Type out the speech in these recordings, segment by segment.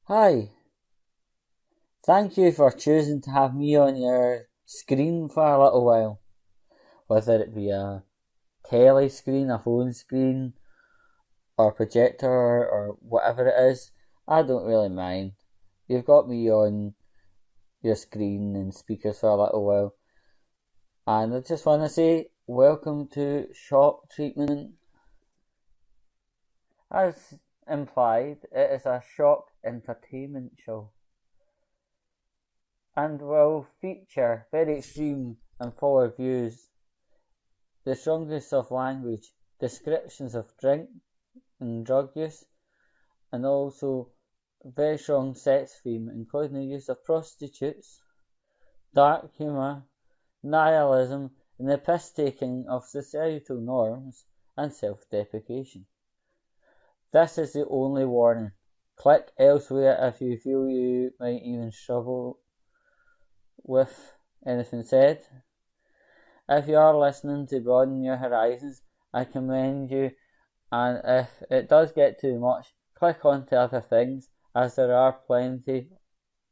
Hi, thank you for choosing to have me on your screen for a little while. Whether it be a telly screen, a phone screen, or projector, or whatever it is, I don't really mind. You've got me on your screen and speakers for a little while. And I just want to say, welcome to Shock Treatment. As implied, it is a shock entertainment show and will feature very extreme and forward views, the strongest of language, descriptions of drink and drug use, and also very strong sex theme, including the use of prostitutes, dark humour, nihilism, and the piss-taking of societal norms and self-deprecation. This is the only warning. Click elsewhere if you feel you might even struggle with anything said. If you are listening to broaden your horizons, I commend you, and if it does get too much, click on to other things, as there are plenty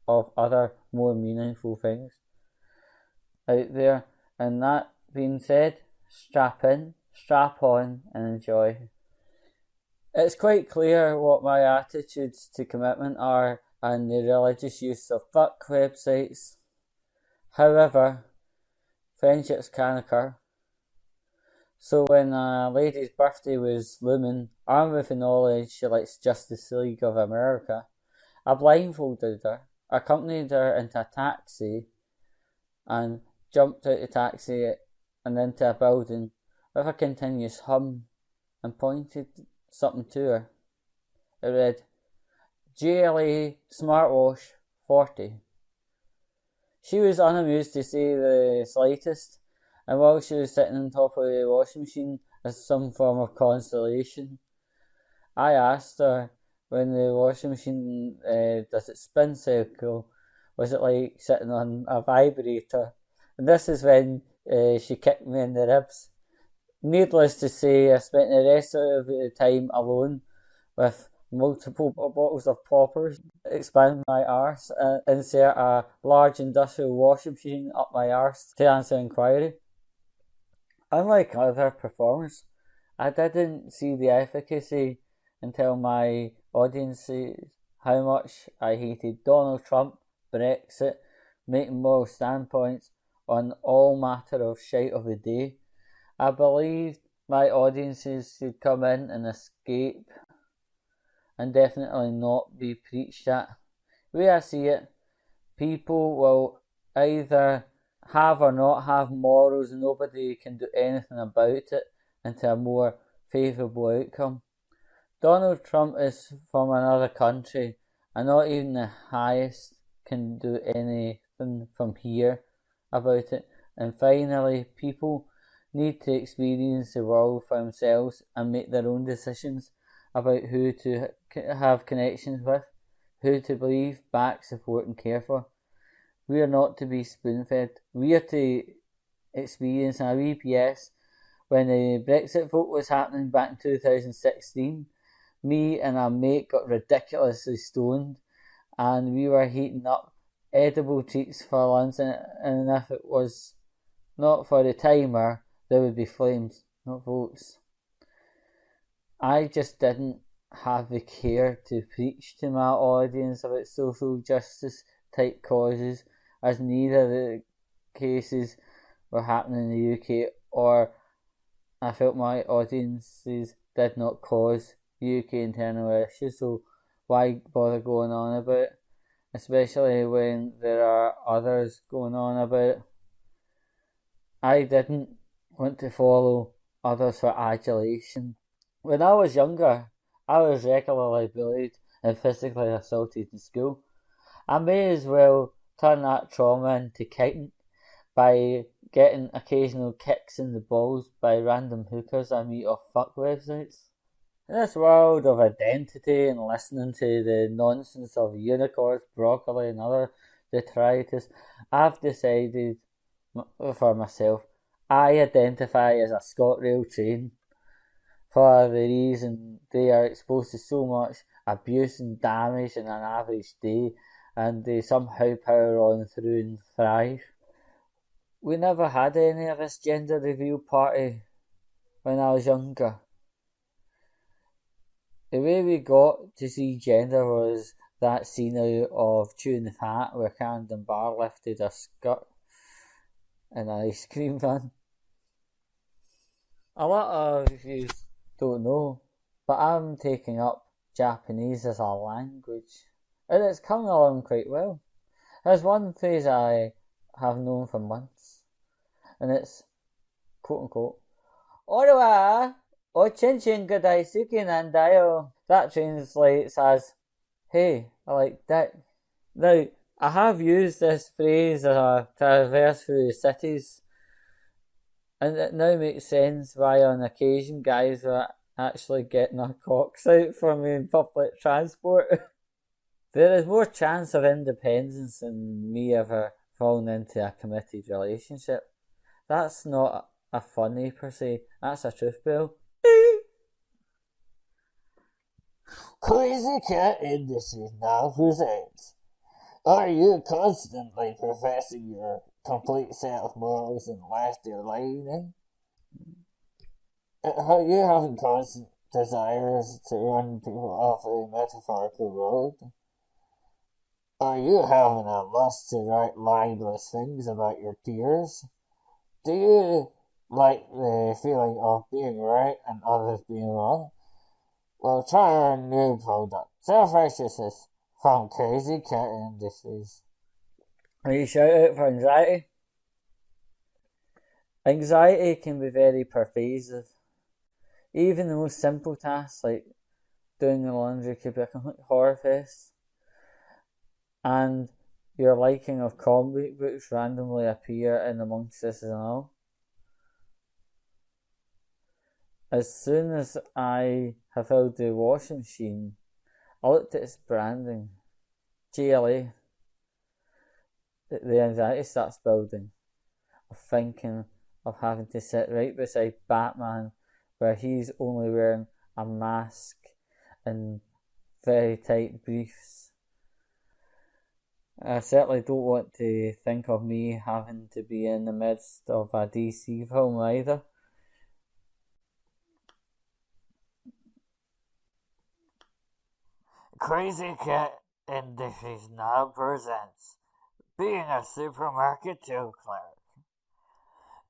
of other more meaningful things out there. And that being said, strap in, strap on, and enjoy. It's quite clear what my attitudes to commitment are and the religious use of fuck websites. However, friendships can occur. So when a lady's birthday was looming, armed with the knowledge she likes Justice League of America, I blindfolded her, accompanied her into a taxi, and jumped out the taxi and into a building with a continuous hum, and pointed something to her. It read, GLA Smartwash 40. She was unamused to say the slightest, and while she was sitting on top of the washing machine as some form of consolation, I asked her, when the washing machine does its spin cycle, was it like sitting on a vibrator? And this is when she kicked me in the ribs. Needless to say, I spent the rest of the time alone with multiple bottles of poppers, expand my arse, and insert a large industrial washing machine up my arse to answer inquiry. Unlike other performers, I didn't see the efficacy until my audience sees how much I hated Donald Trump, Brexit, making moral standpoints on all matter of shite of the day. I believed my audiences should come in and escape, and definitely not be preached at. The way I see it, people will either have or not have morals, and nobody can do anything about it into a more favourable outcome. Donald Trump is from another country, and not even the highest can do anything from here about it. And finally, people need to experience the world for themselves and make their own decisions about who to have connections with, who to believe, back, support and care for. We are not to be spoon-fed. We are to experience a wee PS. When the Brexit vote was happening back in 2016, me and a mate got ridiculously stoned, and we were heating up edible treats for lunch, and if it was not for the timer, there would be flames, not votes. I just didn't have the care to preach to my audience about social justice type causes, as neither of the cases were happening in the UK, or I felt my audiences did not cause UK internal issues, so why bother going on about it, especially when there are others going on about it. I didn't want to follow others for adulation. When I was younger, I was regularly bullied and physically assaulted in school. I may as well turn that trauma into kicking by getting occasional kicks in the balls by random hookers I meet off fuck websites. In this world of identity and listening to the nonsense of unicorns, broccoli and other detritus, I've decided for myself, I identify as a ScotRail train. for the reason they are exposed to so much abuse and damage in an average day, and they somehow power on through and thrive. We never had any of this gender reveal party when I was younger. The way we got to see gender was that scene out of Chewing the Fat where Camden Barr lifted her skirt in an ice cream van. A lot of you don't know, but I'm taking up Japanese as a language, and it's coming along quite well. There's one phrase I have known for months, and it's quote unquote, Ore o chinchin ga daisuki nandayo. That translates as, hey, I like dick. Now, I have used this phrase as a traverse through cities, and it now makes sense why on occasion guys are actually getting their cocks out for me in public transport. There is more chance of independence than me ever falling into a committed relationship. That's not a funny per se, that's a truth, Bill. Crazy Cat Industries now presents. Are you constantly professing your complete set of morals and laughter lining? Are you having constant desires to run people off a metaphorical road? Are you having a lust to write libelous things about your peers? Do you like the feeling of being right and others being wrong? Well, try our new product, Self-Righteousness, from Crazy Cat Industries. Are you shout out for anxiety? Anxiety can be very pervasive. Even the most simple tasks like doing the laundry could be a complete horror fest. And your liking of comic books randomly appear in amongst this and all. As soon as I have filled the washing machine, I looked at its branding, GLA. The anxiety starts building, of thinking of having to sit right beside Batman where he's only wearing a mask and very tight briefs. I certainly don't want to think of me having to be in the midst of a DC film either. Crazy Cat Industries now presents being a supermarket till clerk.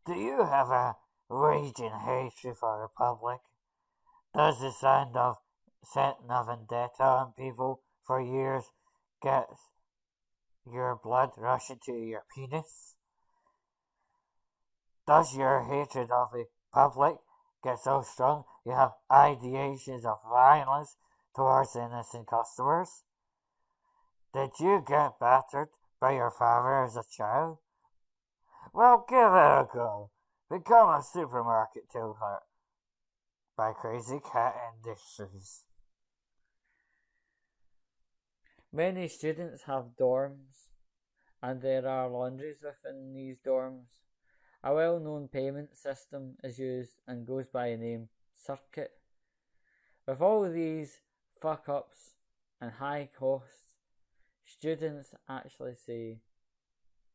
Do you have a raging hatred for the public? Does the sound of setting a vendetta on people for years get your blood rushing to your penis? Does your hatred of the public get so strong you have ideations of violence towards innocent customers? Did you get battered by your father as a child? Well, give it a go. Become a supermarket till clerk by Crazy Cat Industries. Many students have dorms, and there are laundries within these dorms. A well-known payment system is used and goes by the name Circuit. With all these fuck-ups and high costs, students actually say,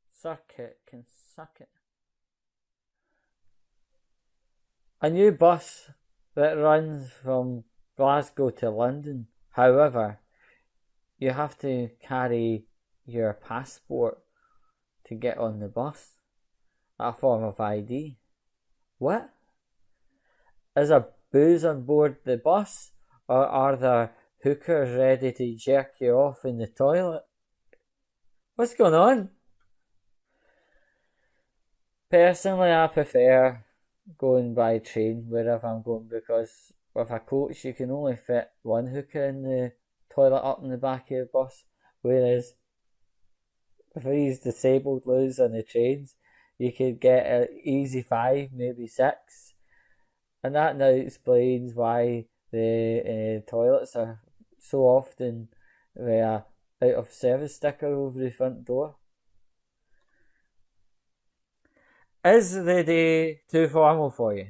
Circuit can suck it. A new bus that runs from Glasgow to London, however, you have to carry your passport to get on the bus, a form of ID. What? Is there booze on board the bus, or are there hookers ready to jerk you off in the toilet? What's going on? Personally, I prefer going by train wherever I'm going, because with a coach you can only fit one hooker in the toilet up in the back of the bus, whereas with these disabled loos on the trains you could get an easy 5, maybe 6, and that now explains why the toilets are so often with a out of service sticker over the front door. Is the day too formal for you?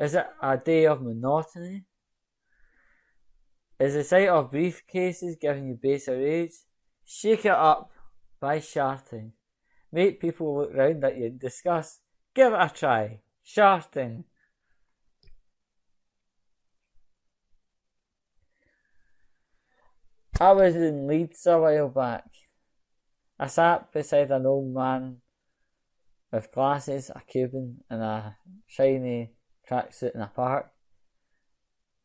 Is it a day of monotony? Is the sight of briefcases giving you baser rage? Shake it up by sharting. Make people look round at you in disgust. Give it a try. Sharting. I was in Leeds a while back. I sat beside an old man with glasses, a Cuban, and a shiny tracksuit in a park.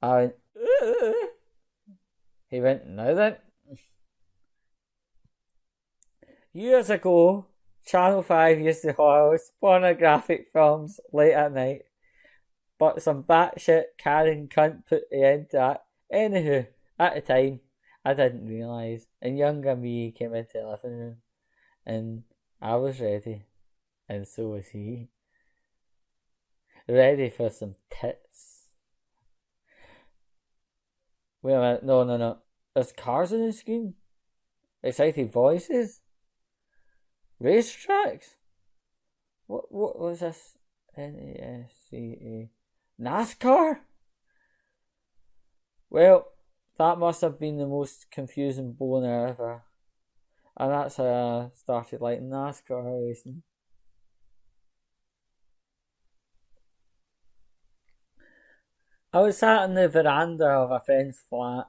I went, ooh. He went, now then. Years ago, Channel 5 used to host pornographic films late at night, but some batshit carrying cunt put the end to that. Anywho, at the time, I didn't realise, and younger me came into the living room, and I was ready, and so was he. Ready for some tits. Wait a minute, no. There's cars on the screen? Excited voices? Racetracks? What was this? NASCA? NASCAR? Well, that must have been the most confusing boner ever. And that's how I started liking NASCAR racing. I was sat on the veranda of a friend's flat,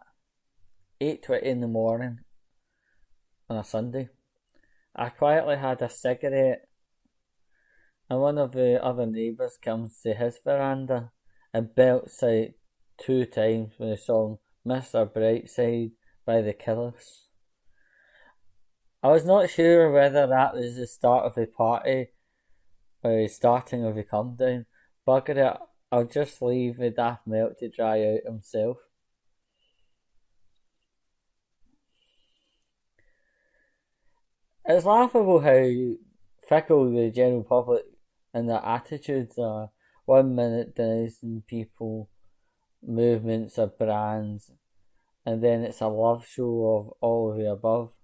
8:20 in the morning, on a Sunday. I quietly had a cigarette, and one of the other neighbours comes to his veranda and belts out 2 times with the song Mr. Brightside by the Killers. I was not sure whether that was the start of the party or the starting of the come down. Bugger it, I'll just leave the daft melt to dry out himself. It's laughable how fickle the general public and their attitudes are. 1 minute denouncing people, movements or brands, and then it's a love show of all of the above.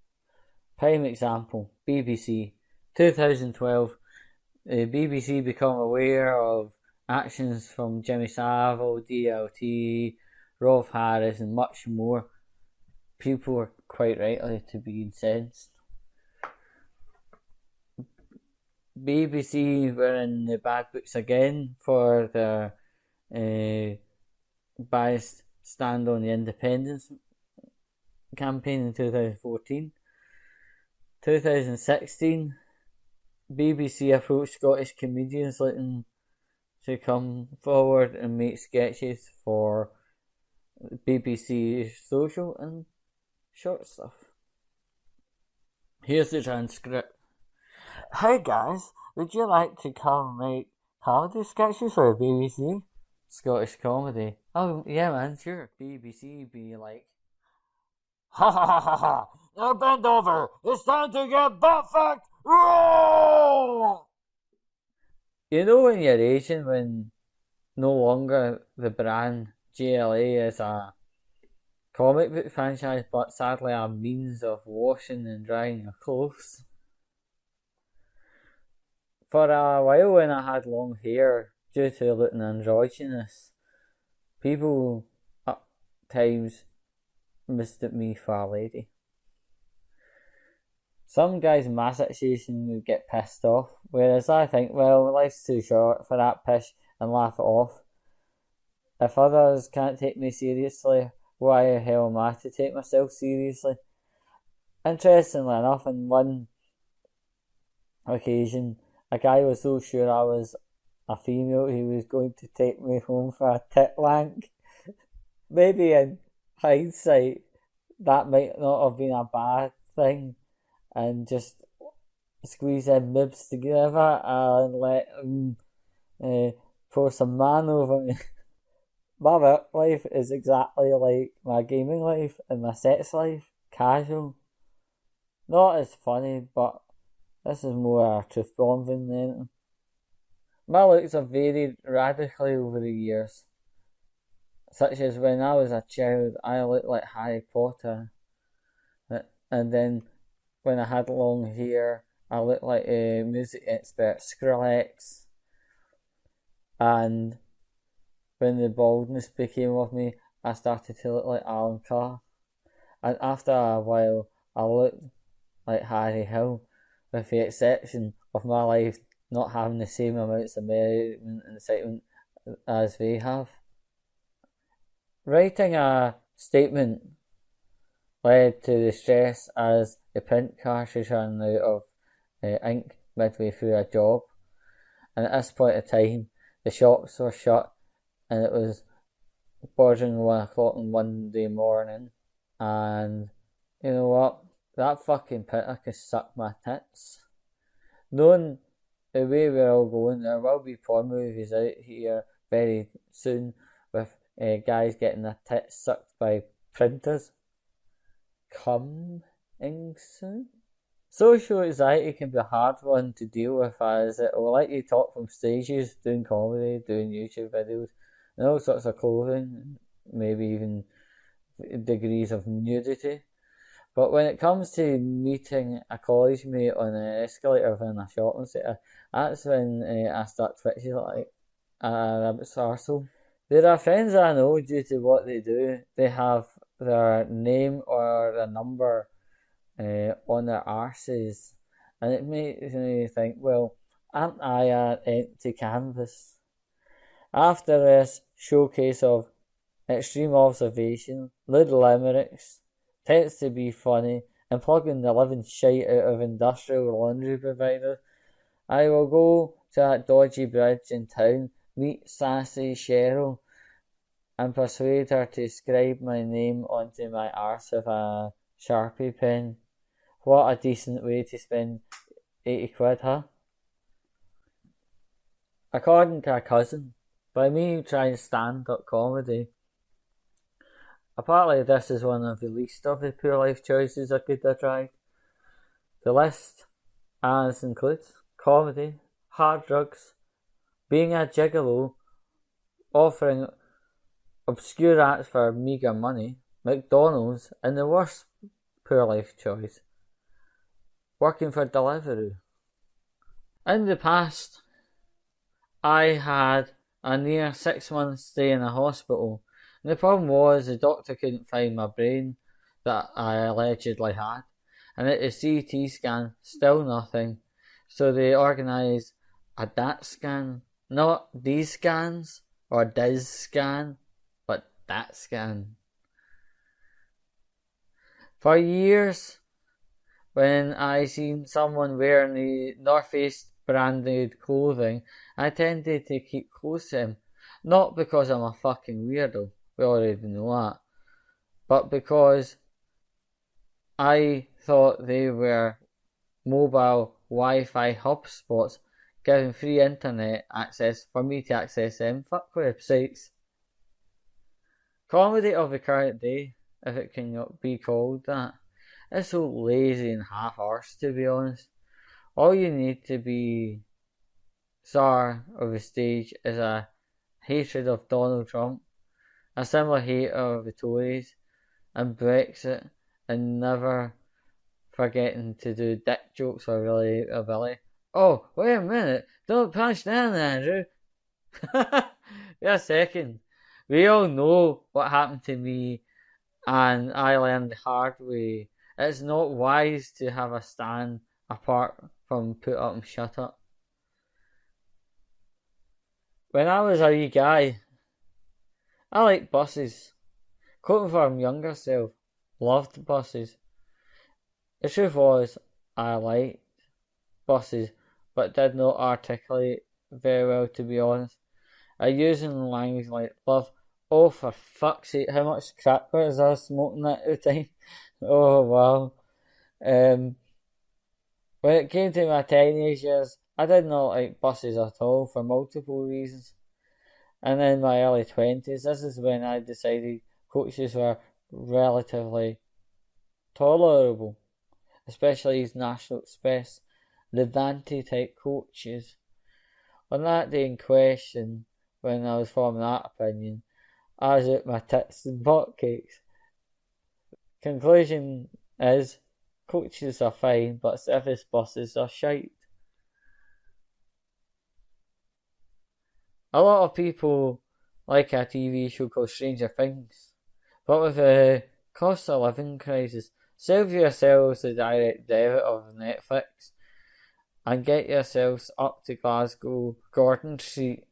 Prime example, BBC. 2012, the BBC become aware of actions from Jimmy Savile, DLT, Rolf Harris and much more. People are quite rightly to be incensed. BBC were in the bad books again for their biased stand on the independence campaign in 2014. 2016, BBC approached Scottish comedians looking to come forward and make sketches for BBC Social and short stuff. Here's the transcript. Hey guys, would you like to come make comedy sketches for BBC? Scottish comedy. Oh yeah man, sure. BBC be like, ha ha ha ha ha! Now bend over! It's time to get butt fucked! Roll! You know when you're Asian when no longer the brand JLA is a comic book franchise but sadly a means of washing and drying your clothes? For a while when I had long hair due to looking androgynous, people at times mistook me for a lady. Some guys in my situation would get pissed off, whereas I think, well, life's too short for that pish and laugh it off. If others can't take me seriously, why the hell am I to take myself seriously? Interestingly enough, on one occasion, a guy was so sure I was a female he was going to take me home for a tit wank. Maybe in hindsight that might not have been a bad thing, and just squeeze in mibs together and let him pour some man over me. My work life is exactly like my gaming life and my sex life. Casual. Not as funny, but this is more a truth bomb than anything. My looks have varied radically over the years. Such as when I was a child, I looked like Harry Potter. And then when I had long hair, I looked like a music expert Skrillex. And when the baldness became with me, I started to look like Alan Carr. And after a while, I looked like Harry Hill, with the exception of my life not having the same amounts of merriment and excitement as they have. Writing a statement led to the stress as the print cartridge ran out of ink midway through a job, and at this point of time the shops were shut and it was bordering 1 o'clock on Monday morning, and you know what, that fucking printer can suck my tits. Knowing the way we're all going, there will be porn movies out here very soon with guys getting their tits sucked by printers. Coming soon. Social anxiety can be a hard one to deal with, as it will let you talk from stages, doing comedy, doing YouTube videos, and all sorts of clothing, maybe even degrees of nudity. But when it comes to meeting a college mate on an escalator in a shopping centre, that's when I start twitching like a rabbit's arsehole. There are friends I know, due to what they do, they have their name or their number on their arses, and it makes me think, well, aren't I an empty canvas? After this showcase of extreme observation, lewd limericks, tends to be funny, and plugging the living shite out of industrial laundry providers, I will go to that dodgy bridge in town, meet sassy Cheryl, and persuade her to scribe my name onto my arse with a Sharpie pen. What a decent way to spend 80 quid, huh? According to a cousin, by me trying stand-up comedy, apparently this is one of the least of the poor life choices I could have tried. The list as includes comedy, hard drugs, being a gigolo, offering obscure acts for meagre money, McDonald's, and the worst poor life choice, working for Deliveroo. In the past, I had a near 6 month stay in a hospital, and the problem was the doctor couldn't find my brain that I allegedly had, and at the CT scan, still nothing, so they organised a DAT scan, not these scans or DIS scan, but DAT scan. For years, when I seen someone wearing the North Face branded clothing, I tended to keep close to him. Not because I'm a fucking weirdo, we already know that, but because I thought they were mobile Wi-Fi hub spots giving free internet access for me to access them fuck websites. Comedy of the current day, if it can be called that, is so lazy and half-arsed, to be honest. All you need to be czar of the stage is a hatred of Donald Trump, a similar hate of the Tories and Brexit, and never forgetting to do dick jokes or relatability. Oh, wait a minute, don't punch down, Andrew. Wait a second. We all know what happened to me, and I learned the hard way. It's not wise to have a stand apart from put up and shut up. When I was a wee guy, I liked buses. Quoting from younger self, loved buses. The truth was, I liked buses, but did not articulate very well, to be honest. I used language like love. Oh, for fuck's sake, how much crack was I smoking at the time? Oh, wow. When it came to my teenage years, I did not like buses at all for multiple reasons. And in my early 20s, this is when I decided coaches were relatively tolerable, especially these National Express, Levante type coaches. On that day in question, when I was forming that opinion, I was at my tits and butt cakes. Conclusion is, coaches are fine, but service buses are shite. A lot of people like a TV show called Stranger Things. But with the cost of living crisis, save yourselves the direct debit of Netflix and get yourselves up to Glasgow Gordon Street,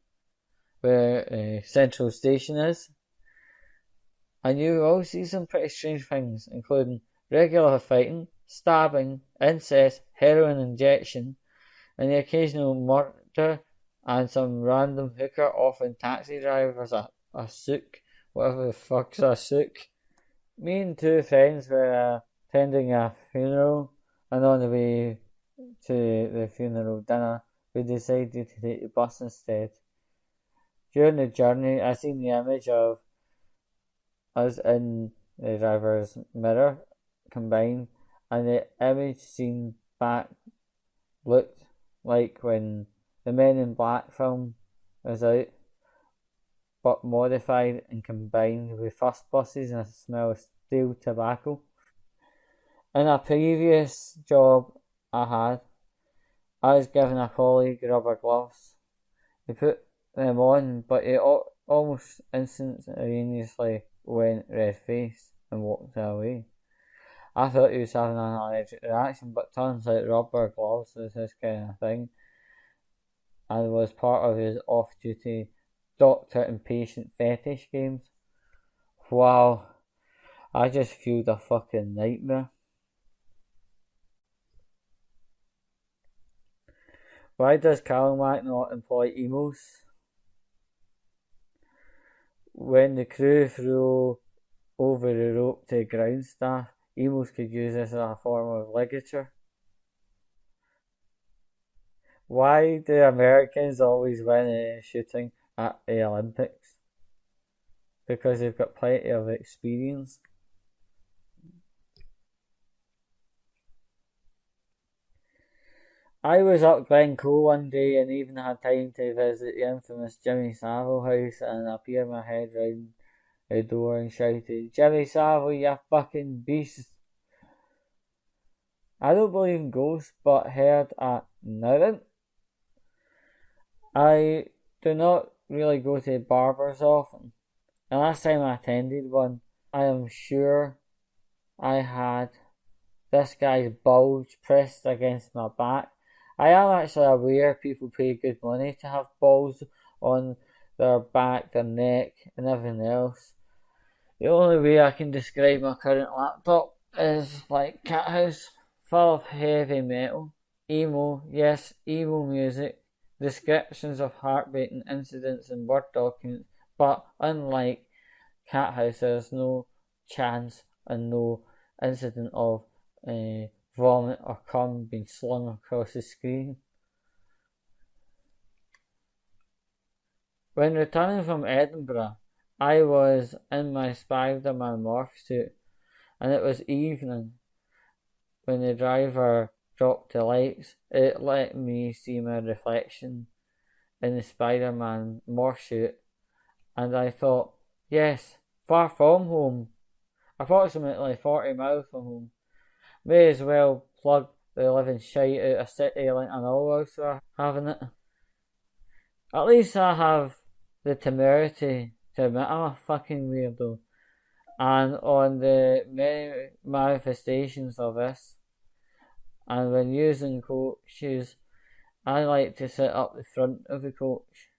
where Central Station is, and you will see some pretty strange things, including regular fighting, stabbing, incest, heroin injection, and the occasional murder, and some random hooker offering taxi drivers a souk, whatever the fuck's a souk. Me and two friends were attending a funeral, and on the way to the funeral dinner, we decided to take the bus instead. During the journey, I seen the image of us in the driver's mirror combined, and the image seen back looked like when the Men in Black film was out, but modified and combined with first buses and a smell of stale tobacco. In a previous job I had, I was given a colleague rubber gloves. He put them on, but he almost instantaneously went red faced and walked away. I thought he was having an allergic reaction, but turns out rubber gloves is this kind of thing, and was part of his off-duty doctor and patient fetish games. Wow, I just fueled a fucking nightmare. Why does Calmac not employ emos? When the crew threw over the rope to ground staff, emos could use this as a form of ligature. Why do Americans always win shooting at the Olympics? Because they've got plenty of experience. I was up Glencoe one day and even had time to visit the infamous Jimmy Savile house, and I peered my head round the door and shouted, "Jimmy Savile, you fucking beast!" I don't believe in ghosts, but heard a nothing. I do not really go to barbers often. The last time I attended one, I am sure I had this guy's bulge pressed against my back. I am actually aware people pay good money to have balls on their back, their neck, and everything else. The only way I can describe my current laptop is like Cat House, full of heavy metal, emo, yes, emo music, descriptions of heartbreaking incidents in Word documents, but unlike Cat House, there's no chance and no incident of vomit or cum being slung across the screen. When returning from Edinburgh, I was in my Spider-Man morph suit, and it was evening. When the driver dropped the lights, it let me see my reflection in the Spider-Man morph suit, and I thought, yes, far from home, approximately 40 miles from home. May as well plug the living shite out of City Link and all else are having it. At least I have the temerity to admit I'm a fucking weirdo. And on the many manifestations of this, and when using coaches, I like to sit up the front of the coach.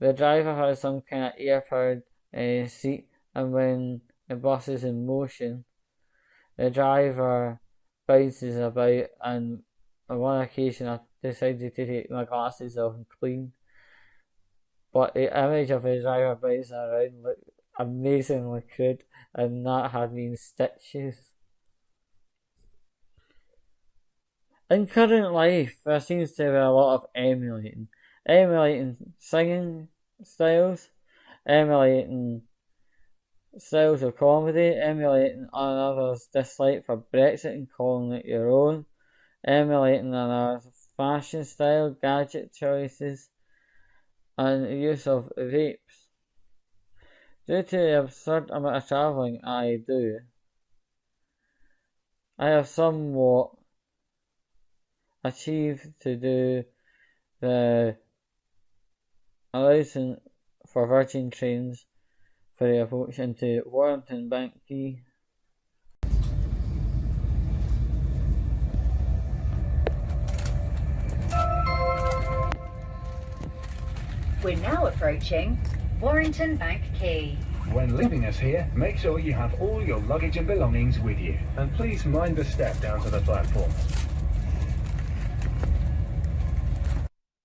The driver has some kind of ear-powered seat, and when the bus is in motion, the driver bounces about, and on one occasion I decided to take my glasses off and clean. But the image of the driver bouncing around looked amazingly crude, and that had me in stitches. In current life, there seems to be a lot of emulating singing styles, emulating styles of comedy, emulating another's dislike for Brexit and calling it your own, emulating another's fashion style, gadget choices, and the use of vapes. Due to the absurd amount of travelling I do, I have somewhat achieved to do the allowing for Virgin trains for the approach into Warrington Bank Quay. We're now approaching Warrington Bank Quay. When leaving us here, make sure you have all your luggage and belongings with you, and please mind the step down to the platform.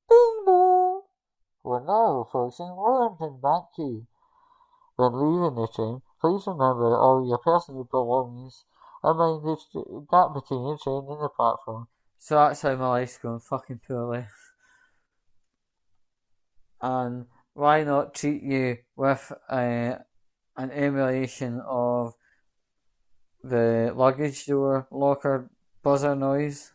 Ding dong! We're now approaching Warrington Bank Quay. When leaving the train, please remember that all your personal belongings and mind the gap between the train and the platform. So that's how my life's going fucking poorly. And why not treat you with an emulation of the luggage door locker buzzer noise?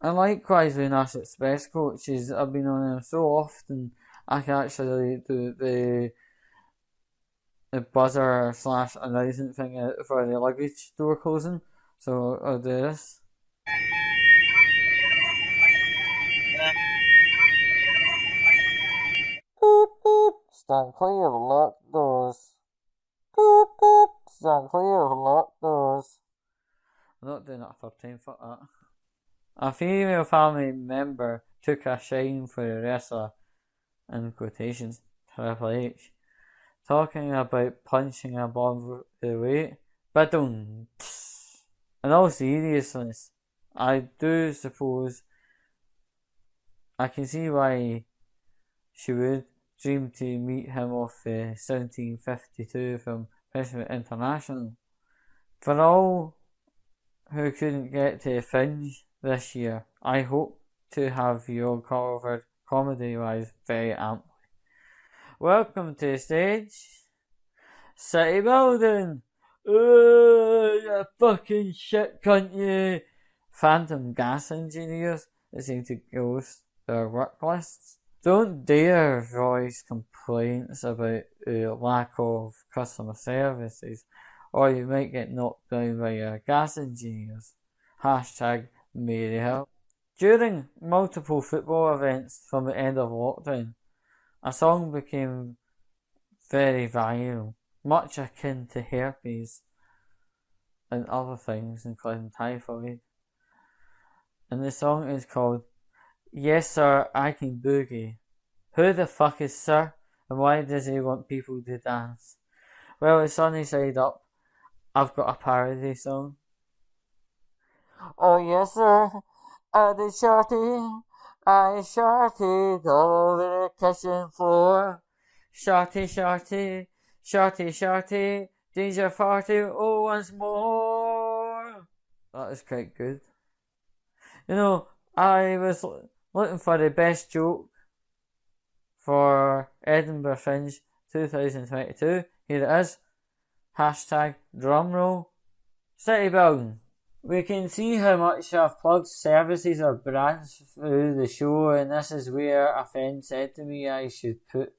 And likewise with Nash Express coaches, I've been on them so often I can actually do the buzzer / announcement thing for the luggage door closing. So I'll do this. Boop boop! Stand clear of locked doors. Boop boop! Stand clear of locked doors. I'm not doing that a third time, fuck that. A female family member took a shine for the wrestler, in quotations, Triple H, talking about punching above the weight. But don't. In all seriousness, I do suppose I can see why she would dream to meet him off the 1752 film President International. For all who couldn't get to the Fringe this year, I hope to have you all covered comedy-wise very amply. Welcome to the stage, City Building. Oh, you fucking shit, cunt, you. Phantom gas engineers that seem to ghost their work lists. Don't dare voice complaints about the lack of customer services, or you might get knocked down by your gas engineers. Hashtag Mary Help. During multiple football events from the end of lockdown, a song became very viral, much akin to herpes and other things, including typhoid. And the song is called Yes Sir, I Can Boogie. Who the fuck is Sir, and why does he want people to dance? Well, it's sunny side up. I've got a parody song. Oh yes sir, I did shorty. I shorted over the kitchen floor. Shorty, shorty, shorty, shorty, danger 40, oh once more. That was quite good. You know, I was looking for the best joke for Edinburgh Fringe 2022. Here it is. Hashtag drumroll. City Building. We can see how much I've plugged services or brands through the show, and this is where a friend said to me I should put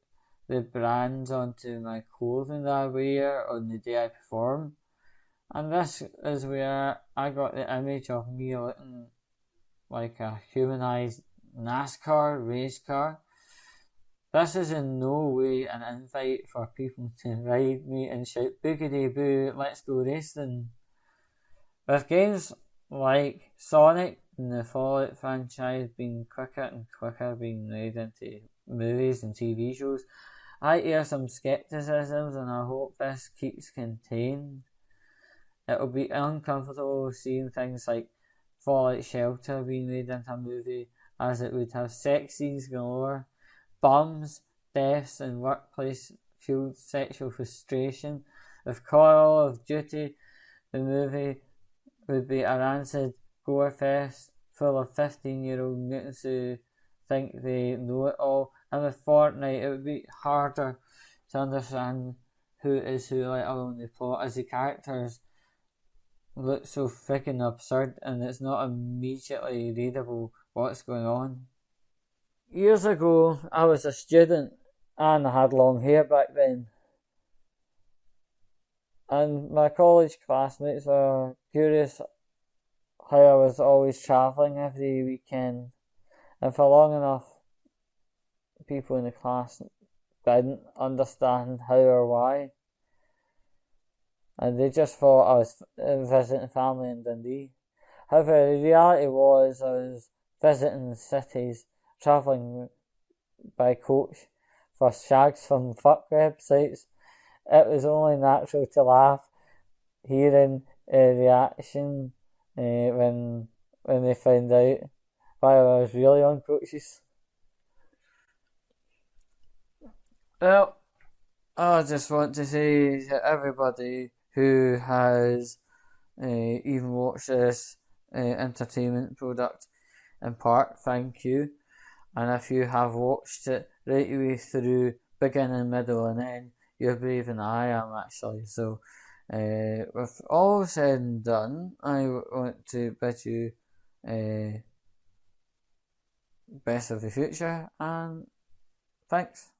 the brands onto my clothing that I wear on the day I perform. And this is where I got the image of me looking like a humanised NASCAR race car. This is in no way an invite for people to ride me and shout boogity boo, let's go racing. With games like Sonic and the Fallout franchise being quicker and quicker being made into movies and TV shows, I hear some skepticisms and I hope this keeps contained. It'll be uncomfortable seeing things like Fallout Shelter being made into a movie, as it would have sex scenes galore, bums, deaths, and workplace-fueled sexual frustration. With Call of Duty, the movie would be a rancid gore fest full of 15-year-old mutants who think they know it all. And with Fortnite, it would be harder to understand who is who, let alone the plot, as the characters look so freaking absurd and it's not immediately readable what's going on. Years ago, I was a student and I had long hair back then. And my college classmates were curious how I was always travelling every weekend. And for long enough, people in the class didn't understand how or why, and they just thought I was visiting family in Dundee. However, the reality was I was visiting cities, travelling by coach for shags from fuck websites. It was only natural to laugh hearing reaction when they found out why I was really on coaches. Well, I just want to say to everybody who has even watched this entertainment product in part, thank you. And if you have watched it right away through, beginning, middle and end, you're braver than I am actually. So with all said and done, I want to bid you best of the future and thanks.